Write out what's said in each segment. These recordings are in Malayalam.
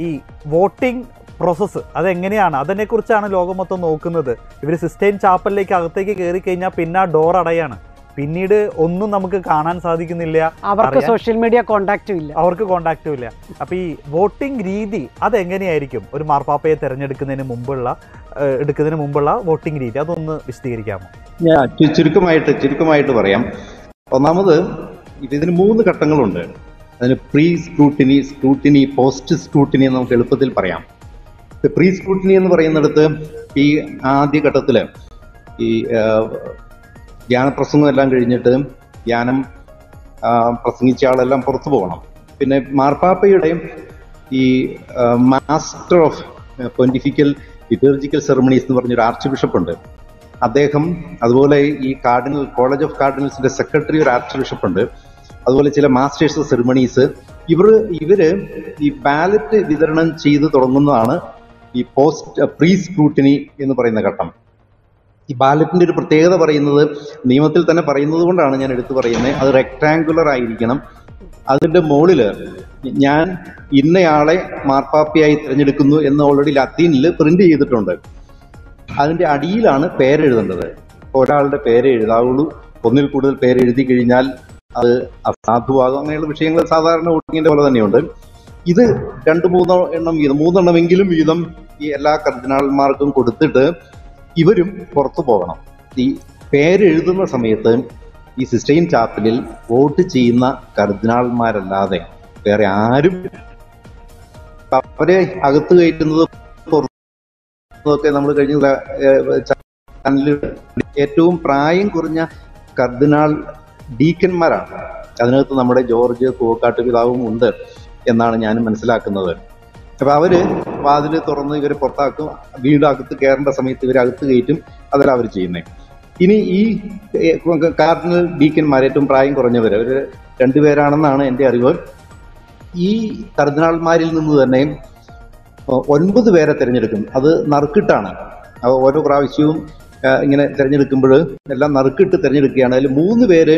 ഈ വോട്ടിംഗ് പ്രോസസ്സ് അതെങ്ങനെയാണ്, അതിനെക്കുറിച്ചാണ് ലോകം മൊത്തം നോക്കുന്നത്. ഇവർ സിസ്റ്റൈൻ ചാപ്പലിലേക്ക് അകത്തേക്ക് കയറി കഴിഞ്ഞാൽ പിന്നെ ആ ഡോർ അടയാണ്, പിന്നീട് ഒന്നും നമുക്ക് കാണാൻ സാധിക്കുന്നില്ല, അവർക്ക് സോഷ്യൽ മീഡിയ കോണ്ടാക്റ്റും ഇല്ല. അപ്പൊ ഈ വോട്ടിംഗ് രീതി അതെങ്ങനെയായിരിക്കും ഒരു മാർപ്പാപ്പയെ തെരഞ്ഞെടുക്കുന്നതിന് മുമ്പുള്ള വോട്ടിംഗ് രീതി, അതൊന്ന് വിശദീകരിക്കാമോ? ചുരുക്കമായിട്ട് പറയാം. ഒന്നാമത് ഇതിന് 3 ഘട്ടങ്ങളുണ്ട്. അതിന് pre scrutiny, scrutiny, post scrutiny എന്ന് നമുക്ക് എളുപ്പത്തിൽ പറയാം. പ്രീ സ്ക്രൂട്ടിനി എന്ന് പറയുന്നിടത്ത് ഈ ആദ്യ ഘട്ടത്തില് ഈ ധ്യാനപ്രസംഗം എല്ലാം കഴിഞ്ഞിട്ട് ധ്യാനം പ്രസംഗിച്ച ആളെല്ലാം പുറത്തു പോകണം. പിന്നെ മാർപ്പാപ്പയുടെ ഈ master of pontifical liturgical ceremonies എന്ന് പറഞ്ഞൊരു ആർച്ച് ബിഷപ്പ് ഉണ്ട്. അദ്ദേഹം, അതുപോലെ ഈ കോളേജ് ഓഫ് കാർഡിനൽസിന്റെ സെക്രട്ടറി ഒരു ആർച്ച് ബിഷപ്പ് ഉണ്ട്, അതുപോലെ ചില മാസ്റ്റേഴ്സ് ഓഫ് സെറമണീസ്, ഇവര് ഈ ബാലറ്റ് വിതരണം ചെയ്ത് തുടങ്ങുന്നതാണ് ഈ പ്രീ സ്ക്രൂട്ടിനി എന്ന് പറയുന്ന ഘട്ടം. ഈ ബാലറ്റിന്റെ ഒരു പ്രത്യേകത പറയുന്നത്, നിയമത്തിൽ തന്നെ പറയുന്നത് കൊണ്ടാണ് ഞാൻ എടുത്തു പറയുന്നത്, അത് റെക്ടാങ്കുലർ ആയിരിക്കണം. അതിന്റെ മുകളില് ഞാൻ ഇന്നയാളെ മാർപ്പാപ്പയായി തിരഞ്ഞെടുക്കുന്നു എന്ന് ഓൾറെഡി ലത്തീനിൽ പ്രിന്റ് ചെയ്തിട്ടുണ്ട്. അതിന്റെ അടിയിലാണ് പേരെഴുതേണ്ടത്. ഒരാളുടെ പേര് എഴുതാവുള്ളൂ. ഒന്നിൽ കൂടുതൽ പേര് എഴുതി കഴിഞ്ഞാൽ അത് അസാധുവാകും. അങ്ങനെയുള്ള വിഷയങ്ങൾ സാധാരണ വോട്ടിങ്ങിന്റെ പോലെ തന്നെയുണ്ട്. ഇത് 2-3 എണ്ണമെങ്കിലും വീതം ഈ എല്ലാ കർദിനാൾമാർക്കും കൊടുത്തിട്ട് ഇവരും പുറത്തു പോകണം. ഈ പേരെഴുതുന്ന സമയത്ത് ഈ സിസ്റ്റൈൻ ചാപ്പലിൽ വോട്ട് ചെയ്യുന്ന കർദിനാൾമാരല്ലാതെ വേറെ ആരും, അവരെ അകത്ത് കയറ്റുന്നത് ഒക്കെ നമ്മൾ കഴിഞ്ഞ ചാനലിൽ ഏറ്റവും പ്രായം കുറഞ്ഞ കർദിനാൾ ഡീക്കന്മാരാണ്. അതിനകത്ത് നമ്മുടെ ജോർജ് കൂവക്കാട്ട് പിതാവും ഉണ്ട് എന്നാണ് ഞാൻ മനസ്സിലാക്കുന്നത്. അപ്പൊ അവര് വാതില് തുറന്ന് ഇവരെ പുറത്താക്കും, വീണ്ടും അകത്ത് കയറേണ്ട സമയത്ത് ഇവരെ അകത്ത് കയറ്റും. അതല്ല അവർ ചെയ്യുന്നത്. ഇനി ഈ കാർഡിനൽ ഡീക്കന്മാർ, ഏറ്റവും പ്രായം കുറഞ്ഞവര്, അവര് 2 പേരാണെന്നാണ് എൻ്റെ അറിവ്. ഈ കർദിനാൾമാരിൽ നിന്ന് തന്നെ 9 പേരെ തിരഞ്ഞെടുക്കും. അത് നറുക്കിട്ടാണ്. ഓരോ പ്രാവശ്യവും ഇങ്ങനെ തിരഞ്ഞെടുക്കുമ്പോൾ എല്ലാം നറുക്കിട്ട് തിരഞ്ഞെടുക്കുകയാണ്. അതിൽ 3 പേര്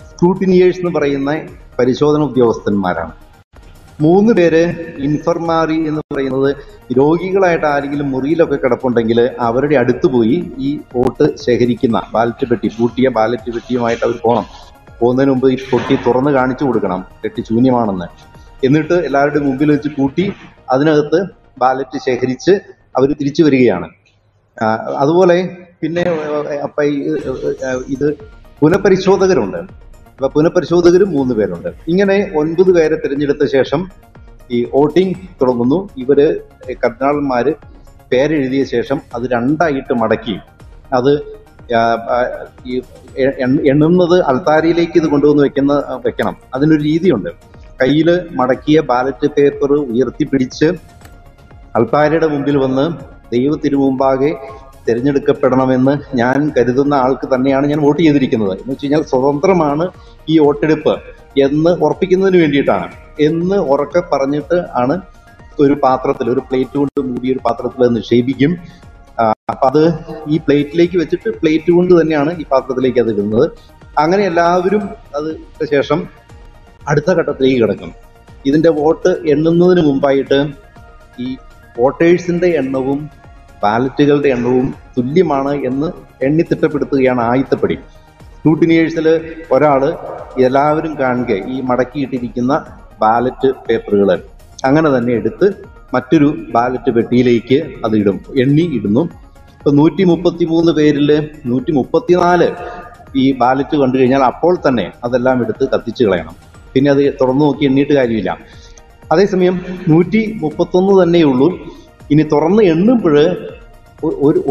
സ്ക്രൂട്ടിനിയേഴ്സ് എന്ന് പറയുന്ന പരിശോധന ഉദ്യോഗസ്ഥന്മാരാണ്. 3 പേര് ഇൻഫർമാറി എന്ന് പറയുന്നത്, രോഗികളായിട്ട് ആരെങ്കിലും മുറിയിലൊക്കെ കിടപ്പുണ്ടെങ്കിൽ അവരുടെ അടുത്ത് പോയി ഈ വോട്ട് ശേഖരിക്കുന്ന ബാലറ്റ് പെട്ടി, പൂട്ടിയ ബാലറ്റ് പെട്ടിയുമായിട്ട് അവർ പോകണം. പോകുന്നതിന് മുമ്പ് ഈ പൊട്ടി തുറന്ന് കാണിച്ചു കൊടുക്കണം, പെട്ടി ശൂന്യമാണെന്ന്. എന്നിട്ട് എല്ലാവരുടെയും മുമ്പിൽ വെച്ച് കൂട്ടി അതിനകത്ത് ബാലറ്റ് ശേഖരിച്ച് അവർ തിരിച്ചു വരികയാണ്. അതുപോലെ പിന്നെ ഇത് പുനഃപരിശോധകരുണ്ട്. അപ്പൊ പുനഃപരിശോധകരും 3 പേരുണ്ട്. ഇങ്ങനെ 9 പേരെ തിരഞ്ഞെടുത്ത ശേഷം ഈ വോട്ടിംഗ് തുടങ്ങുന്നു. ഇവര് കർദിനാൾമാര് പേരെഴുതിയ ശേഷം അത് 2ആയിട്ട് മടക്കി അത് ഈ എണ്ണുന്നത് അൾത്താരയിലേക്ക് ഇത് കൊണ്ടുവന്ന് വെക്കണം. അതിനൊരു രീതിയുണ്ട്. കയ്യിൽ മടക്കിയ ബാലറ്റ് പേപ്പർ ഉയർത്തിപ്പിടിച്ച് അൾത്താരയുടെ മുമ്പിൽ വന്ന് ദൈവത്തിരുമുമ്പാകെ തിരഞ്ഞെടുക്കപ്പെടണമെന്ന് ഞാൻ കരുതുന്ന ആൾക്ക് തന്നെയാണ് ഞാൻ വോട്ട് ചെയ്തിരിക്കുന്നത് എന്ന് വെച്ച് കഴിഞ്ഞാൽ സ്വതന്ത്രമാണ് ഈ വോട്ടെടുപ്പ് എന്ന് ഉറപ്പിക്കുന്നതിന് വേണ്ടിയിട്ടാണ് എന്ന് ഉറക്കെ പറഞ്ഞിട്ട് ആണ് ഒരു പാത്രത്തിൽ, ഒരു പ്ലേറ്റ് കൊണ്ട് മൂടിയ ഒരു പാത്രത്തിൽ നിക്ഷേപിക്കും. അപ്പൊ അത് ഈ പ്ലേറ്റിലേക്ക് വെച്ചിട്ട് പ്ലേറ്റ് കൊണ്ട് തന്നെയാണ് ഈ പാത്രത്തിലേക്ക് അത് ഇടുന്നത്. അങ്ങനെ എല്ലാവരും അത് ഇട്ട ശേഷം അടുത്ത ഘട്ടത്തിലേക്ക് കിടക്കും. ഇതിന്റെ വോട്ട് എണ്ണുന്നതിന് മുമ്പായിട്ട് ഈ വോട്ടേഴ്സിന്റെ എണ്ണവും ബാലറ്റുകളുടെ എണ്ണവും തുല്യമാണ് എന്ന് എണ്ണിത്തിട്ടപ്പെടുത്തുകയാണ് ആദ്യത്തെപ്പടി. സ്ക്രൂട്ടിനിയേഴ്സിൽ ഒരാള് എല്ലാവരും കാണുക ഈ മടക്കിയിട്ടിരിക്കുന്ന ബാലറ്റ് പേപ്പറുകൾ അങ്ങനെ തന്നെ എടുത്ത് മറ്റൊരു ബാലറ്റ് പെട്ടിയിലേക്ക് അത് ഇടുന്നു. ഇപ്പൊ 133 പേരിൽ 134 ഈ ബാലറ്റ് കണ്ടു കഴിഞ്ഞാൽ അപ്പോൾ തന്നെ അതെല്ലാം എടുത്ത് കത്തിച്ചു കളയണം. പിന്നെ അത് തുറന്നു നോക്കി എണ്ണിയിട്ട് കാര്യമില്ല. അതേസമയം 131 തന്നെയുള്ളൂ. ഇനി തുറന്ന് എണ്ണുമ്പോൾ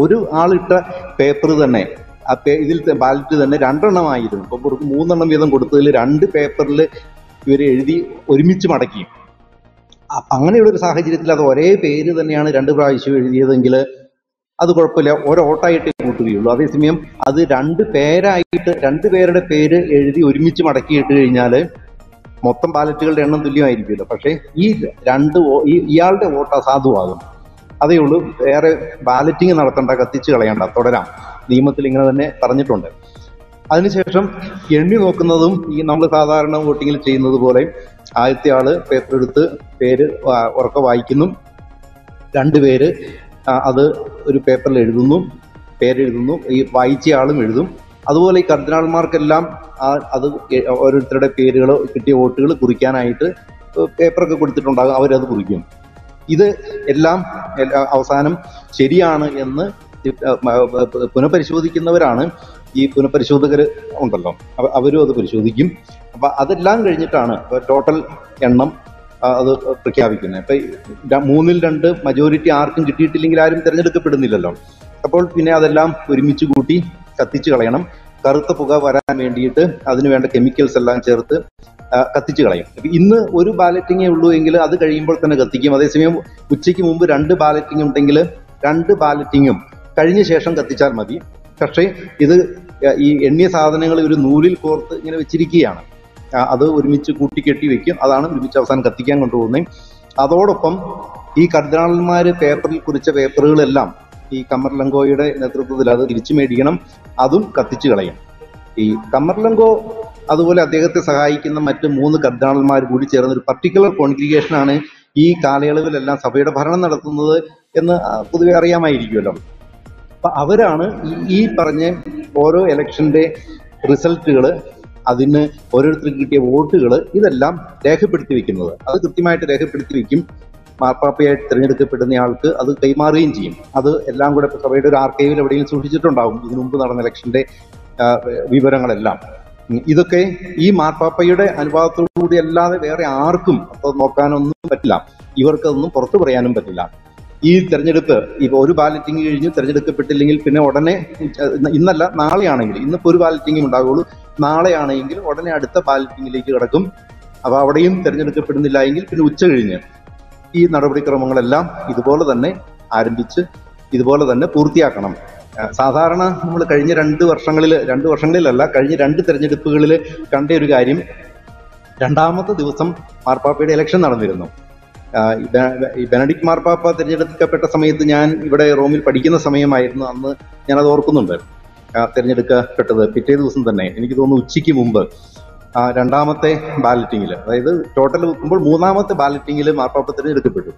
ഒരു ആളിട്ട പേപ്പർ തന്നെ ഇതിൽ ബാലറ്റ് തന്നെ 2 എണ്ണമായിരുന്നു. അപ്പൊ 3 എണ്ണം വീതം കൊടുത്തതിൽ 2 പേപ്പറിൽ ഇവരെ എഴുതി ഒരുമിച്ച് മടക്കി. അങ്ങനെയുള്ളൊരു സാഹചര്യത്തിൽ അത് ഒരേ പേര് തന്നെയാണ് 2 പ്രാവശ്യം എഴുതിയതെങ്കിൽ അത് കുഴപ്പമില്ല, ഓട്ടായിട്ടേ കൂട്ടുകയുള്ളൂ. അതേസമയം അത് 2 പേരായിട്ട് 2 പേരുടെ പേര് എഴുതി ഒരുമിച്ച് മടക്കിയിട്ട് കഴിഞ്ഞാൽ മൊത്തം ബാലറ്റുകളുടെ എണ്ണം തുല്യമായിരിക്കുമല്ലോ. പക്ഷേ ഇയാളുടെ വോട്ട് അസാധുവാകും. അതേ ഉള്ളൂ, വേറെ ബാലറ്റിങ് നടത്തണ്ട, കത്തിച്ച് കളയണ്ട, തുടരാം. നിയമത്തിൽ ഇങ്ങനെ തന്നെ പറഞ്ഞിട്ടുണ്ട്. അതിനുശേഷം എണ്ണി നോക്കുന്നതും ഈ നമ്മൾ സാധാരണ വോട്ടിങ്ങിൽ ചെയ്യുന്നത് പോലെ ആദ്യത്തെ ആള് പേപ്പർ എടുത്ത് പേര് ഉറക്കെ വായിക്കുന്നു, രണ്ടുപേര് അത് ഒരു പേപ്പറിൽ എഴുതുന്നു, പേരെഴുതുന്നു, ഈ വായിച്ച ആളും എഴുതും. അതുപോലെ ഈ കർദിനാൾമാർക്കെല്ലാം അത് ഓരോരുത്തരുടെ പേരുകൾ, കിട്ടിയ വോട്ടുകൾ കുറിക്കാനായിട്ട് പേപ്പറൊക്കെ കൊടുത്തിട്ടുണ്ടാകും, അവരത് കുറിക്കും. ഇത് എല്ലാം അവസാനം ശരിയാണ് എന്ന് പുനഃപരിശോധിക്കുന്നവരാണ് ഈ പുനഃപരിശോധകർ ഉണ്ടല്ലോ, അവരും അത് പരിശോധിക്കും. അപ്പൊ അതെല്ലാം കഴിഞ്ഞിട്ടാണ് ടോട്ടൽ എണ്ണം അത് പ്രഖ്യാപിക്കുന്നത്. ഇപ്പൊ 3/2 മജോറിറ്റി ആർക്കും കിട്ടിയിട്ടില്ലെങ്കിൽ ആരും തിരഞ്ഞെടുക്കപ്പെടുന്നില്ലല്ലോ. അപ്പോൾ പിന്നെ അതെല്ലാം ഒരുമിച്ച് കൂട്ടി കത്തിച്ചു കളയണം. കറുത്ത പുക വരാൻ വേണ്ടിയിട്ട് അതിന് വേണ്ട കെമിക്കൽസ് എല്ലാം ചേർത്ത് കത്തിച്ചു കളയും. ഇന്ന് ഒരു ബാലറ്റിങ്ങേ ഉള്ളൂ എങ്കിൽ അത് കഴിയുമ്പോൾ തന്നെ കത്തിക്കും. അതേസമയം ഉച്ചയ്ക്ക് മുമ്പ് 2 ബാലറ്റിംഗ് ഉണ്ടെങ്കിൽ 2 ബാലറ്റിങ്ങും കഴിഞ്ഞ ശേഷം കത്തിച്ചാൽ മതി. പക്ഷേ ഇത് ഈ എണ്ണിയ സാധനങ്ങൾ ഒരു നൂലിൽ കോർത്ത് ഇങ്ങനെ വെച്ചിരിക്കുകയാണ്. അത് ഒരുമിച്ച് കൂട്ടിക്കെട്ടി വെക്കും. അതാണ് ഒരുമിച്ച് അവസാനം കത്തിക്കാൻ കൊണ്ടുപോകുന്നത്. അതോടൊപ്പം ഈ കർദിനാളന്മാര് പേപ്പറിൽ കുറിച്ച പേപ്പറുകളെല്ലാം ഈ കമർലങ്കോയുടെ നേതൃത്വത്തിൽ അത് തിരിച്ചു മേടിക്കണം, അതും കത്തിച്ചു കളയും. ഈ കമർലങ്കോ അതുപോലെ അദ്ദേഹത്തെ സഹായിക്കുന്ന മറ്റ് 3 കർദിനാളന്മാർ കൂടി ചേർന്ന ഒരു പർട്ടിക്കുലർ കോൺഗ്രിഗേഷനാണ് ഈ കാലയളവിലെല്ലാം സഭയുടെ ഭരണം നടത്തുന്നത് എന്ന് പൊതുവെ അറിയാമായിരിക്കുമല്ലോ. അപ്പൊ അവരാണ് ഈ പറഞ്ഞ ഓരോ ഇലക്ഷന്റെ റിസൾട്ടുകൾ, അതിന് ഓരോരുത്തർക്ക് കിട്ടിയ വോട്ടുകൾ, ഇതെല്ലാം രേഖപ്പെടുത്തി വെക്കുന്നത്. അത് കൃത്യമായിട്ട് രേഖപ്പെടുത്തി വെക്കും. മാർപ്പാപ്പയായിട്ട് തിരഞ്ഞെടുക്കപ്പെടുന്ന ആൾക്ക് അത് കൈമാറുകയും ചെയ്യും. അത് എല്ലാം കൂടെ സഭയുടെ ഒരു ആർക്കൈവിൽ എവിടെയും സൂക്ഷിച്ചിട്ടുണ്ടാവും, ഇതിനു മുമ്പ് നടന്ന ഇലക്ഷന്റെ വിവരങ്ങളെല്ലാം. ഇതൊക്കെ ഈ മാർപ്പാപ്പയുടെ അനുവാദത്തോടുകൂടി അല്ലാതെ വേറെ ആർക്കും അപ്പോൾ നോക്കാനൊന്നും പറ്റില്ല. ഇവർക്കതൊന്നും പുറത്തു പറയാനും പറ്റില്ല. ഈ തെരഞ്ഞെടുപ്പ് ഇപ്പൊ ഒരു ബാലറ്റിംഗ് കഴിഞ്ഞ് തെരഞ്ഞെടുക്കപ്പെട്ടില്ലെങ്കിൽ പിന്നെ ഉടനെ, ഇന്നല്ല നാളെയാണെങ്കിൽ, ഇന്നിപ്പോ ഒരു ബാലറ്റിംഗും ഉണ്ടാകുള്ളൂ, നാളെയാണെങ്കിൽ ഉടനെ അടുത്ത ബാലറ്റിംഗിലേക്ക് കിടക്കും. അപ്പൊ അവിടെയും തെരഞ്ഞെടുക്കപ്പെടുന്നില്ല എങ്കിൽ പിന്നെ ഉച്ച കഴിഞ്ഞ് ഈ നടപടിക്രമങ്ങളെല്ലാം ഇതുപോലെ തന്നെ ആരംഭിച്ച് ഇതുപോലെ തന്നെ പൂർത്തിയാക്കണം. സാധാരണ നമ്മൾ കഴിഞ്ഞ 2 വർഷങ്ങളിലല്ല, കഴിഞ്ഞ 2 തെരഞ്ഞെടുപ്പുകളിൽ കണ്ട ഒരു കാര്യം, 2ാമത്തെ ദിവസം മാർപ്പാപ്പയുടെ ഇലക്ഷൻ നടന്നിരുന്നു. ഈ ബെനഡിക്ട് മാർപ്പാപ്പ തിരഞ്ഞെടുക്കപ്പെട്ട സമയത്ത് ഞാൻ ഇവിടെ റോമിൽ പഠിക്കുന്ന സമയമായിരുന്നു. അന്ന് ഞാനത് ഓർക്കുന്നുണ്ട്. തിരഞ്ഞെടുക്കപ്പെട്ടത് പിറ്റേ ദിവസം തന്നെ, എനിക്ക് തോന്നുന്നു ഉച്ചയ്ക്ക് മുമ്പ് 2ാമത്തെ ബാലറ്റിങ്ങിൽ, അതായത് ടോട്ടൽ വെക്കുമ്പോൾ 3ാമത്തെ ബാലറ്റിങ്ങിൽ മാർപ്പാപ്പ തിരഞ്ഞെടുക്കപ്പെട്ടു.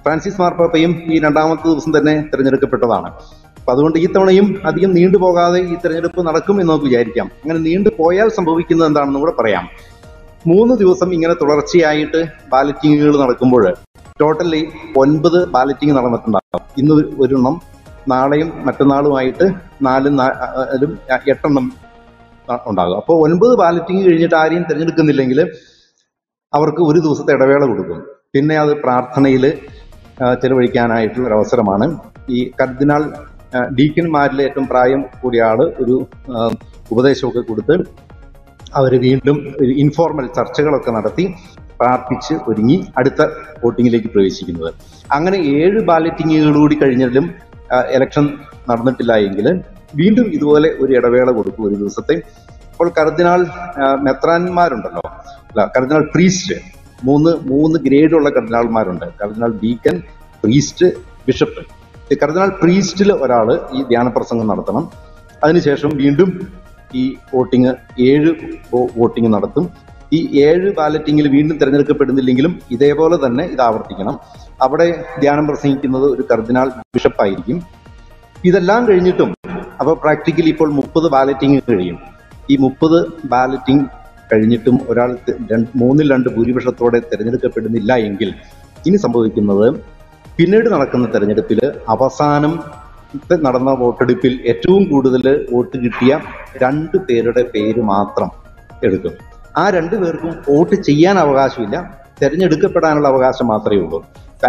ഫ്രാൻസിസ് മാർപ്പാപ്പയും ഈ 2ാമത്തെ ദിവസം തന്നെ തിരഞ്ഞെടുക്കപ്പെട്ടതാണ്. അപ്പൊ അതുകൊണ്ട് ഈ തവണയും അധികം നീണ്ടുപോകാതെ ഈ തെരഞ്ഞെടുപ്പ് നടക്കും എന്ന് നമുക്ക് വിചാരിക്കാം. അങ്ങനെ നീണ്ടുപോയാൽ സംഭവിക്കുന്നത് എന്താണെന്ന് കൂടെ പറയാം. 3 ദിവസം ഇങ്ങനെ തുടർച്ചയായിട്ട് ബാലറ്റിങ്ങുകൾ നടക്കുമ്പോൾ ടോട്ടലി 9 ബാലറ്റിംഗ് നടന്നിട്ടുണ്ടാകും. ഇന്ന് ഒരെണ്ണം, നാളെയും മറ്റന്നാളുമായിട്ട് 8 ഉണ്ടാകും. അപ്പോൾ 9 ബാലറ്റിംഗ് കഴിഞ്ഞിട്ട് ആരെയും തിരഞ്ഞെടുക്കുന്നില്ലെങ്കിൽ അവർക്ക് ഒരു ദിവസത്തെ ഇടവേള കൊടുക്കും. പിന്നെ അത് പ്രാർത്ഥനയിൽ ചെലവഴിക്കാനായിട്ടുള്ള ഒരു അവസരമാണ്. ഈ കർദിനാൾ ഡീക്കന്മാരിലെ ഏറ്റവും പ്രായം കൂടിയ ആള് ഒരു ഉപദേശമൊക്കെ കൊടുത്ത് അവർ വീണ്ടും ഇൻഫോർമൽ ചർച്ചകളൊക്കെ നടത്തി പ്രാർത്ഥിച്ച് ഒരുങ്ങി അടുത്ത വോട്ടിങ്ങിലേക്ക് പ്രവേശിക്കുന്നത്. അങ്ങനെ 7 ബാലറ്റിങ്ങുകളൂടി കഴിഞ്ഞാലും ഇലക്ഷൻ നടന്നിട്ടില്ല എങ്കിൽ വീണ്ടും ഇതുപോലെ ഒരു ഇടവേള കൊടുക്കും ഒരു ദിവസത്തെ. അപ്പോൾ കർദിനാൾ മെത്രാന്മാരുണ്ടല്ലോ, കർദിനാൾ പ്രീസ്റ്റ്, 3 ഗ്രേഡുള്ള കർദിനാൾമാരുണ്ട്. കർദിനാൾ ഡീക്കൻ, പ്രീസ്റ്റ്, ബിഷപ്പ്. കർദിനാൾ പ്രീസ്റ്റിൽ ഒരാള് ഈ ധ്യാന പ്രസംഗം നടത്തണം. അതിനുശേഷം വീണ്ടും ഈ 7 വോട്ടിംഗ് നടത്തും. ഈ 7 ബാലറ്റിങ്ങിൽ വീണ്ടും തിരഞ്ഞെടുക്കപ്പെടുന്നില്ലെങ്കിലും ഇതേപോലെ തന്നെ ഇത് ആവർത്തിക്കണം. അവിടെ ധ്യാനം പ്രസംഗിക്കുന്നത് ഒരു കർദിനാൾ ബിഷപ്പായിരിക്കും. ഇതെല്ലാം കഴിഞ്ഞിട്ടും അപ്പോൾ പ്രാക്ടിക്കലി ഇപ്പോൾ 30 ബാലറ്റിംഗ് കഴിയും. ഈ 30 ബാലറ്റിംഗ് കഴിഞ്ഞിട്ടും ഒരാൾ 3/2 ഭൂരിപക്ഷത്തോടെ തിരഞ്ഞെടുക്കപ്പെടുന്നില്ല എങ്കിൽ ഇനി സംഭവിക്കുന്നത്, പിന്നീട് നടക്കുന്ന തെരഞ്ഞെടുപ്പിൽ അവസാനം നടന്ന വോട്ടെടുപ്പിൽ ഏറ്റവും കൂടുതൽ വോട്ട് കിട്ടിയ 2 പേരുടെ പേര് മാത്രം എടുക്കും. ആ 2 പേർക്കും വോട്ട് ചെയ്യാൻ അവകാശമില്ല, തിരഞ്ഞെടുക്കപ്പെടാനുള്ള അവകാശം മാത്രമേ ഉള്ളൂ.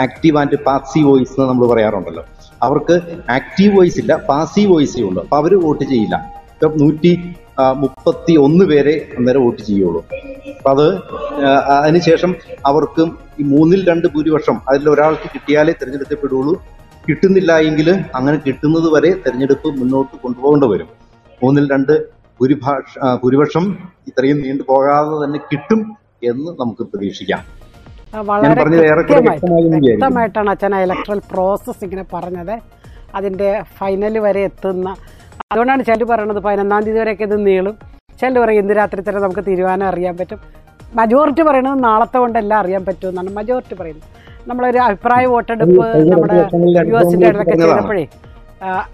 ആക്റ്റീവ് ആൻഡ് പാസീവ് വോയിസ് എന്ന് നമ്മൾ പറയാറുണ്ടല്ലോ. അവർക്ക് ആക്റ്റീവ് വോയിസ് ഇല്ല, പാസീവ് വോയിസേ ഉള്ളൂ. അപ്പൊ അവര് വോട്ട് ചെയ്യില്ല. 131 പേരെ അന്നേരം വോട്ട് ചെയ്യുള്ളൂ. അപ്പൊ അതിനുശേഷം അവർക്ക് ഈ 3/2 ഭൂരിപക്ഷം അതിൽ ഒരാൾക്ക് കിട്ടിയാലേ തിരഞ്ഞെടുക്കപ്പെടുള്ളൂ. കിട്ടുന്നില്ല എങ്കിൽ അങ്ങനെ കിട്ടുന്നത് വരെ തെരഞ്ഞെടുപ്പ് മുന്നോട്ട് കൊണ്ടുപോകേണ്ടി വരും. 3/2 ഭൂരിപക്ഷം ഇത്രയും നീണ്ടുപോകാതെ തന്നെ കിട്ടും എന്ന് നമുക്ക് പ്രതീക്ഷിക്കാം. വളരെ വ്യക്തമായിട്ടാണ് അച്ഛൻ ഇലക്ട്രൽ പ്രോസസ് ഇങ്ങനെ പറഞ്ഞത്, അതിന്റെ ഫൈനൽ വരെ എത്തുന്ന. അതുകൊണ്ടാണ് ചിലർ പറയണത് 11-ാം തീയതി വരെയൊക്കെ ഇത് നീളും. ചിലർ പറയും ഇന്ന് രാത്രി തന്നെ നമുക്ക് തീരുമാനം അറിയാൻ പറ്റും. മജോറിറ്റി പറയുന്നത് നാളത്തെ കൊണ്ടെല്ലാം അറിയാൻ പറ്റുമെന്നാണ് മജോറിറ്റി പറയുന്നത്. നമ്മളൊരു അഭിപ്രായ വോട്ടെടുപ്പ് നമ്മുടെ US-ന്റെ ഇടയ്ക്ക് ചെയ്തപ്പോഴേ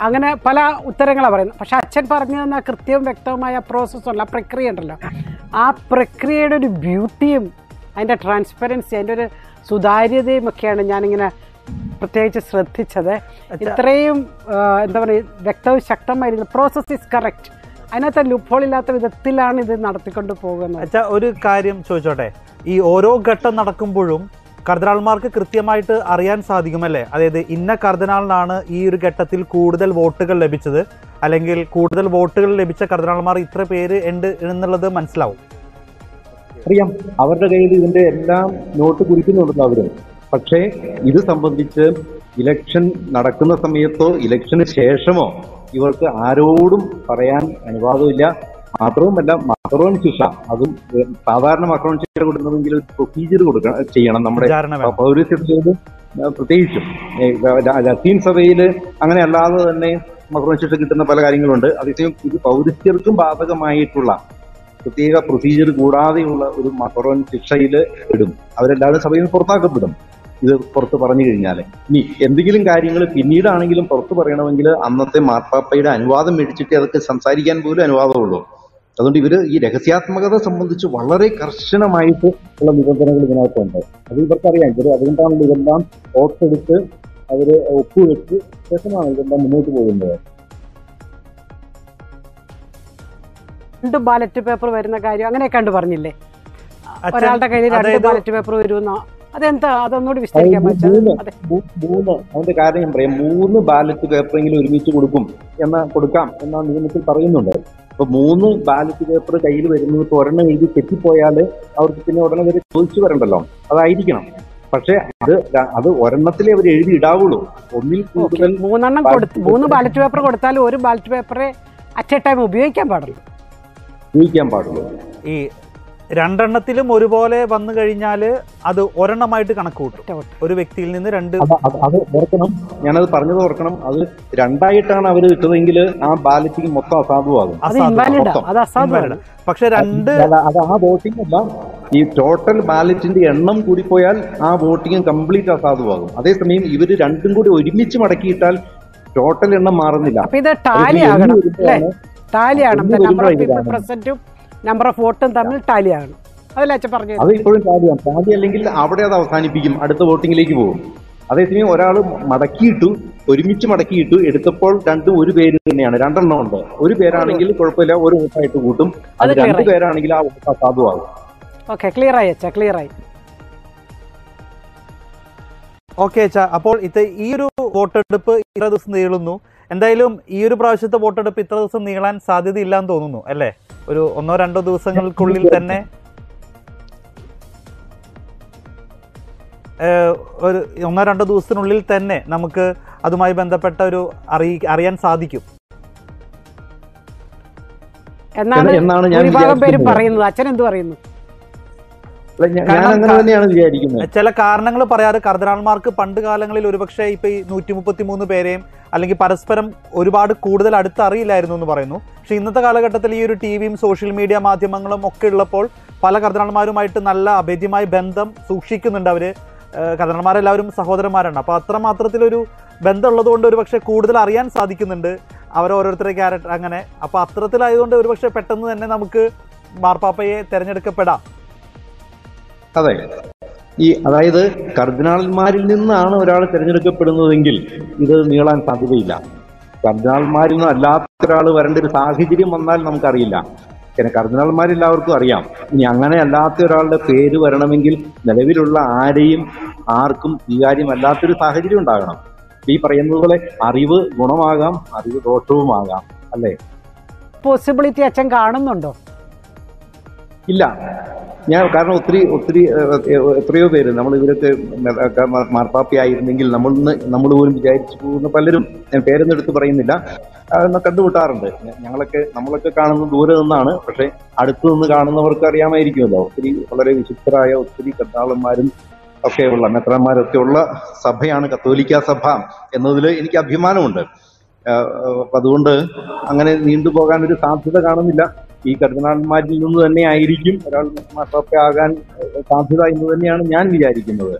അങ്ങനെ പല ഉത്തരങ്ങളാണ് പറയുന്നത്. പക്ഷെ അച്ഛൻ പറഞ്ഞു തന്ന കൃത്യവും വ്യക്തവുമായ പ്രോസസ്സുള്ള ആ പ്രക്രിയ ഉണ്ടല്ലോ, ആ പ്രക്രിയയുടെ ഒരു ബ്യൂട്ടിയും അതിൻ്റെ ട്രാൻസ്പെറൻസി, അതിൻ്റെ ഒരു സുതാര്യതയും ഒക്കെയാണ് ഞാനിങ്ങനെ പ്രത്യേകിച്ച് ശ്രദ്ധിച്ചത്. ഇത്രയും എന്താ പറയുക, വ്യക്തവും ശക്തമായിരുന്നു. Process is correct. അതിനകത്ത് ലുപ്ഹോൾ ഇല്ലാത്ത വിധത്തിലാണ് ഇത് നടത്തിക്കൊണ്ട് പോകുന്നത്. അച്ഛാ, ഒരു കാര്യം ചോദിച്ചോട്ടെ, ഈ ഓരോ ഘട്ടം നടക്കുമ്പോഴും കർദിനാൾമാർക്ക് കൃത്യമായിട്ട് അറിയാൻ സാധിക്കുമല്ലേ? അതായത് ഇന്ന കർദിനാളിനാണ് ഈ ഒരു ഘട്ടത്തിൽ കൂടുതൽ വോട്ടുകൾ ലഭിച്ചത്, അല്ലെങ്കിൽ കൂടുതൽ വോട്ടുകൾ ലഭിച്ച കർദിനാൾമാർ ഇത്ര പേര് ഉണ്ട് എന്നുള്ളത് മനസ്സിലാവും. അറിയാം, അവരുടെ കയ്യിൽ ഇതിന്റെ എല്ലാം നോട്ട് കുറിക്കുന്നുണ്ടല്ലോ അവര്. പക്ഷേ ഇത് സംബന്ധിച്ച് ഇലക്ഷൻ നടക്കുന്ന സമയത്തോ ഇലക്ഷന് ശേഷമോ ഇവർക്ക് ആരോടും പറയാൻ അനുവാദമില്ല. മാത്രവുമല്ല, മക്രോൺ ശിക്ഷ, അതും സാധാരണ മക്രോൺ ശിക്ഷ കൊടുക്കണമെങ്കിൽ ഒരു പ്രൊസീജിയർ ചെയ്യണം. നമ്മുടെ പൗരസ്ത്യത്തിൽ പ്രത്യേകിച്ചും ലത്തീൻ സഭയിൽ അങ്ങനെ അല്ലാതെ തന്നെ മക്രോൺ ശിക്ഷ കിട്ടുന്ന പല കാര്യങ്ങളുണ്ട്. അതേസമയം ഇത് പൗരസ്ത്യർക്കും ബാധകമായിട്ടുള്ള പ്രത്യേക പ്രൊസീജിയർ കൂടാതെയുള്ള ഒരു മക്രോൺ ശിക്ഷയിൽ ഇടും. അവരെല്ലാവരും സഭയിൽ നിന്ന് പുറത്താക്കപ്പെടും ഇത് പുറത്ത് പറഞ്ഞു കഴിഞ്ഞാൽ. ഇനി എന്തെങ്കിലും കാര്യങ്ങൾ പിന്നീടാണെങ്കിലും പുറത്ത് പറയണമെങ്കിൽ അന്നത്തെ മാർപ്പാപ്പയുടെ അനുവാദം മേടിച്ചിട്ട് അതൊക്കെ സംസാരിക്കാൻ പോലും അനുവാദമുള്ളൂ. അതുകൊണ്ട് ഇവര് ഈ രഹസ്യാത്മകത സംബന്ധിച്ച് വളരെ കർശനമായിട്ട് ഉള്ള നിബന്ധനകൾ ഇതിനകത്തുണ്ട്. അത് ഇവർക്കറിയാം. ഇവർ അതുകൊണ്ടാണല്ലോ ഇതെല്ലാം ഓർത്തെടുത്ത് അവര് ഒപ്പുവെച്ച് ശേഷമാണ് ഇതെല്ലാം മുന്നോട്ട് പോകുന്നത്. 2 ബാലറ്റ് പേപ്പർ വരുന്ന കാര്യം അങ്ങനെയൊക്കെ കണ്ടു പറഞ്ഞില്ലേ? ഒരാളുടെ കയ്യിൽ 2 ബാലറ്റ് പേപ്പർ വരുമെന്നോ? അതെന്താ, അതൊന്നുകൂടി വിസ്തരിക്കാൻ പറ്റും? അതിന്റെ കാര്യം ഞാൻ പറയാം. 3 ബാലറ്റ് പേപ്പറെങ്കിലും ഒരുമിച്ച് കൊടുക്കാം എന്ന നിയമത്തിൽ പറയുന്നുണ്ട്. അപ്പൊ 3 ബാലറ്റ് പേപ്പർ കയ്യിൽ വരുന്നത് ഇപ്പോൾ ഒരെണ്ണം എഴുതി തെറ്റിപ്പോയാൽ അവർക്ക് പിന്നെ ഉടനെ വരെ ചോദിച്ചു വരണ്ടല്ലോ, അതായിരിക്കണം. പക്ഷെ അത് ഒരെണ്ണത്തിലേ അവർ എഴുതി ഇടാവുള്ളൂ. ഒന്നിൽ കൂടുതൽ 3 ബാലറ്റ് പേപ്പർ കൊടുത്താൽ 1 ബാലറ്റ് പേപ്പറെ അറ്റ് എ ടൈം ഉപയോഗിക്കാൻ പാടുള്ളൂ. ഈ 2 എണ്ണത്തിലും ഒരുപോലെ വന്നു കഴിഞ്ഞാൽ അത് ഒരെണ്ണമായിട്ട് കണക്ക് കൂട്ടും. ഒരു വ്യക്തിയിൽ നിന്ന് 2. അത് ഓർക്കണം, ഞാനത് പറഞ്ഞത് ഓർക്കണം. അത് 2ആയിട്ടാണ് അവർ ഇട്ടതെങ്കിൽ ആ ബാലറ്റിംഗ് മൊത്തം അസാധുവാകും. പക്ഷെ 2 അത് ആ വോട്ടിംഗ് അല്ല, ഈ ടോട്ടൽ ബാലറ്റിന്റെ എണ്ണം കൂടിപ്പോയാൽ ആ വോട്ടിംഗ് കംപ്ലീറ്റ് അസാധുവാകും. അതേസമയം ഇവര് 2ഉം കൂടി ഒരുമിച്ച് മടക്കിയിട്ടാൽ ടോട്ടൽ എണ്ണം മാറുന്നില്ല. നമ്പർ ഓഫ് വോട്ടും തമ്മിൽ ടാലിയാണ്. അതല്ല അച്ഛൻ പറഞ്ഞു. അത് ഇപ്പോഴും ടാലിയാണ്. ടാലി അല്ലെങ്കിൽ അവിടെ അത് അവസാനിപ്പിക്കും, അടുത്ത വോട്ടിങ്ങിലേക്ക് പോകും. അതേസമയം ഒരാൾ ഒരുമിച്ച് മടക്കിയിട്ടു എടുത്തപ്പോൾ 2 ഒരു പേര് തന്നെയാണ്. 2 എണ്ണം ഉണ്ട്. ഒരു പേരാണെങ്കിൽ കുഴപ്പമില്ല, ഒരു വോട്ടായിട്ട് കൂട്ടും. അത് 2 പേരാണെങ്കിൽ ആ വോട്ട് അസാധുവാകും. ഓക്കെ, ക്ലിയർ ആയി അച്ഛാ, ക്ലിയർ ആയി. ഓക്കെ അച്ഛാ, അപ്പോൾ ഈ ഒരു വോട്ടെടുപ്പ് ഇത്ര ദിവസം നീളുന്നു. എന്തായാലും ഈ ഒരു പ്രാവശ്യത്തെ വോട്ടെടുപ്പ് ഇത്ര ദിവസം നീളാൻ സാധ്യതയില്ലാന്ന് തോന്നുന്നു അല്ലേ? ഒരു 1-2 ദിവസങ്ങൾക്കുള്ളിൽ തന്നെ ഒരു 1-2 ദിവസത്തിനുള്ളിൽ തന്നെ നമുക്ക് അതുമായി ബന്ധപ്പെട്ട ഒരു അറിയാൻ സാധിക്കും എന്നാണ് ഭൂരിഭാഗം പേരും പറയുന്നത്. അച്ഛൻ എന്ത് പറയുന്നു? ചില കാരണങ്ങൾ പറയാറ് കർദിനാൾമാർക്ക് പണ്ട് കാലങ്ങളിൽ ഒരുപക്ഷെ ഇപ്പൊ ഈ 133 പേരെയും അല്ലെങ്കിൽ പരസ്പരം ഒരുപാട് കൂടുതൽ അടുത്ത് അറിയില്ലായിരുന്നു എന്ന് പറയുന്നു. പക്ഷെ ഇന്നത്തെ കാലഘട്ടത്തിൽ ഈ ഒരു ടിവിയും സോഷ്യൽ മീഡിയ മാധ്യമങ്ങളും ഒക്കെ ഉള്ളപ്പോൾ പല കർദിനാൾമാരുമായിട്ട് നല്ല അഭേദ്യമായ ബന്ധം സൂക്ഷിക്കുന്നുണ്ട് അവര്. കർദിനാൾമാരെല്ലാവരും സഹോദരന്മാരാണ്. അപ്പൊ അത്രമാത്രത്തിലൊരു ബന്ധം ഉള്ളതുകൊണ്ട് ഒരുപക്ഷെ കൂടുതൽ അറിയാൻ സാധിക്കുന്നുണ്ട് ഓരോരുത്തരുടെ ക്യാരക്ടർ അങ്ങനെ. അപ്പൊ അത്തരത്തിലായതുകൊണ്ട് ഒരുപക്ഷെ പെട്ടെന്ന് തന്നെ നമുക്ക് മാർപ്പാപ്പയെ തെരഞ്ഞെടുക്കപ്പെടാം. അതെ, അതായത് കർദിനാൾമാരിൽ നിന്നാണ് ഒരാൾ തിരഞ്ഞെടുക്കപ്പെടുന്നതെങ്കിൽ ഇത് നീളാൻ സാധ്യതയില്ല. കർദിനാൾമാരിൽ നിന്ന് അല്ലാത്ത ഒരാൾ വരേണ്ട ഒരു സാഹചര്യം വന്നാൽ നമുക്കറിയില്ല. പിന്നെ കർദിനാൾമാരെല്ലാവർക്കും അറിയാം. ഇനി അങ്ങനെ അല്ലാത്ത ഒരാളുടെ പേര് വരണമെങ്കിൽ നിലവിലുള്ള ആർക്കും ഈ കാര്യം അല്ലാത്തൊരു സാഹചര്യം ഉണ്ടാകണം. ഈ പറയുന്നത് പോലെ അറിവ് ഗുണമാകാം, അറിവ് ദോഷവുമാകാം, അല്ലേ? പോസിബിലിറ്റി അച്ഛൻ കാണുന്നുണ്ടോ? ഇല്ല, കാരണം ഒത്തിരി എത്രയോ പേര് നമ്മൾ ഇവരൊക്കെ മാർപ്പാപ്പയായിരുന്നെങ്കിൽ നമ്മൾ പോലും വിചാരിച്ചു പോകുന്ന പലരും, ഞാൻ പേരൊന്നും എടുത്ത് പറയുന്നില്ല, കണ്ടുമുട്ടാറുണ്ട്. നമ്മളൊക്കെ കാണുന്നത് ദൂരെ നിന്നാണ്. പക്ഷെ അടുത്തു നിന്ന് കാണുന്നവർക്ക് അറിയാമായിരിക്കുമല്ലോ, വളരെ വിശുദ്ധരായ ഒത്തിരി കർദിനാളന്മാരും ഒക്കെയുള്ള മെത്രാന്മാരൊക്കെ ഉള്ള സഭയാണ് കത്തോലിക്ക സഭ എന്നതിൽ എനിക്ക് അഭിമാനമുണ്ട്. അതുകൊണ്ട് അങ്ങനെ നീണ്ടുപോകാൻ ഒരു സാധ്യത കാണുന്നില്ല. ഈ കർദിനാൾമാരിൽ നിന്ന് തന്നെ ആയിരിക്കും ഒരാൾ മാർപ്പാപ്പ ആകാൻ സാധ്യത എന്ന് തന്നെയാണ് ഞാൻ വിചാരിക്കുന്നത്.